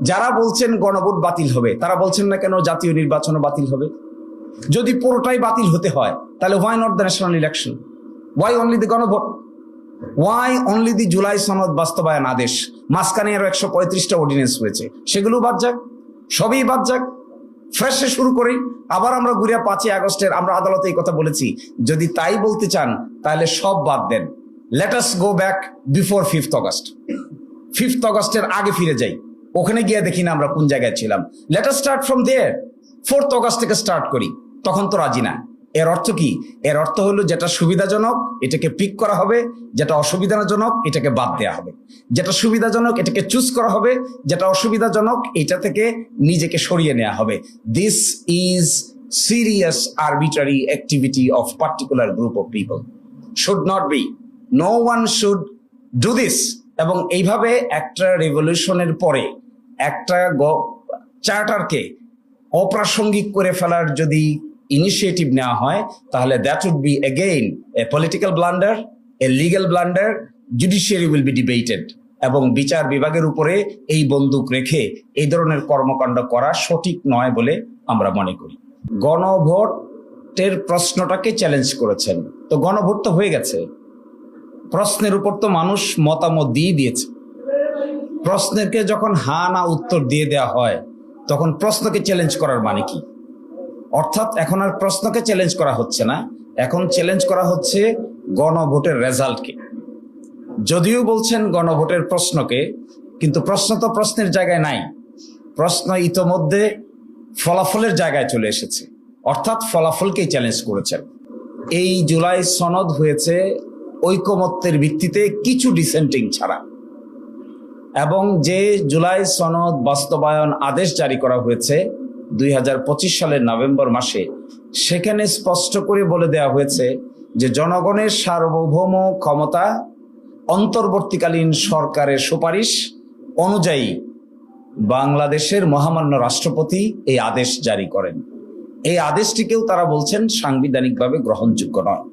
যারা বলছেন গণভোট বাতিল হবে, তারা বলছেন না কেন জাতীয় নির্বাচনও বাতিল হবে? যদি পুরোটাই বাতিল হতে হয়, তাহলে why not the national election? Why only the গণভোট? ওয়াই অনলি দি জুলাই সনদ বাস্তবায়ন আদেশ? মাঝখানে আরো 135টা অর্ডিনেন্স হয়েছে, সেগুলো বাদ যাক, সবই বাদ যাক, ফ্রেশে শুরু করি। আবার আমরা ঘুরে 5ই আগস্টের, আমরা আদালতে এই কথা বলেছি, যদি তাই বলতে চান তাহলে সব বাদ দেন। Let us go back before 5th August. 5th অগস্টের আগে ফিরে যাই, ওখানে গিয়ে দেখি না আমরা কোন জায়গায় ছিলাম। Let us start from there. 4th August থেকে স্টার্ট করি, তখন তো রাজি না। এর অর্থ কি? এর অর্থ হলো যেটা সুবিধাজনক এটাকে পিক করা হবে, যেটা অসুবিধাজনক এটাকে বাদ দেওয়া হবে, যেটা সুবিধাজনক এটাকে চুজ করা হবে, যেটা অসুবিধাজনক এটা থেকে নিজেকে সরিয়ে নেওয়া হবে। This is serious arbitrary activity of particular group of people. Should not be, no one should do this. এবং এইভাবে একটা রেভলিউশনের পরে একটা চার্টারকে অপ্রাসঙ্গিক করে ফেলার যদি ইনিশিয়েটিভ নেওয়া হয়, তাহলে that would be again a political blunder, a legal blunder. Judiciary will be debated, এবং বিচার বিভাগের উপরে এই বন্দুক রেখে এই ধরনের কর্মকাণ্ড করা সঠিক নয় বলে আমরা মনে করি। গণভোটের প্রশ্নটাকে চ্যালেঞ্জ করেছেন, তো গণভোট তো হয়ে গেছে। প্রশ্নের উপর তো মানুষ মতামত দিয়ে দিয়েছে। প্রশ্নকে যখন হা না উত্তর দিয়ে দেওয়া হয়, তখন প্রশ্নকে চ্যালেঞ্জ করার মানে কি? অর্থাৎ এখন আর প্রশ্নকে চ্যালেঞ্জ করা হচ্ছে না, এখন চ্যালেঞ্জ করা হচ্ছে গণভোটের রেজাল্টকে। যদিও বলছেন গণভোটের প্রশ্নকে, কিন্তু প্রশ্ন তো প্রশ্নের জায়গায় নাই। প্রশ্ন ইতোমধ্যে ফলাফলের জায়গায় চলে এসেছে, অর্থাৎ ফলাফলকেই চ্যালেঞ্জ করেছেন। এই জুলাই সনদ হয়েছে ঐকমত্যের ভিত্তিতে কিছু ডিসেন্টিং ছাড়া, এবং যে জুলাই সনদ বাস্তবায়ন আদেশ জারি করা হয়েছে 2025 সালের নভেম্বর মাসে, সেখানে স্পষ্ট করে বলে দেওয়া হয়েছে যে জনগণের সার্বভৌম ক্ষমতা অন্তর্বর্তীকালীন সরকারের সুপারিশ অনুযায়ী বাংলাদেশের মহামান্য রাষ্ট্রপতি এই আদেশ জারি করেন। এই আদেশটিকেও তারা বলছেন সাংবিধানিকভাবে গ্রহণযোগ্য নয়।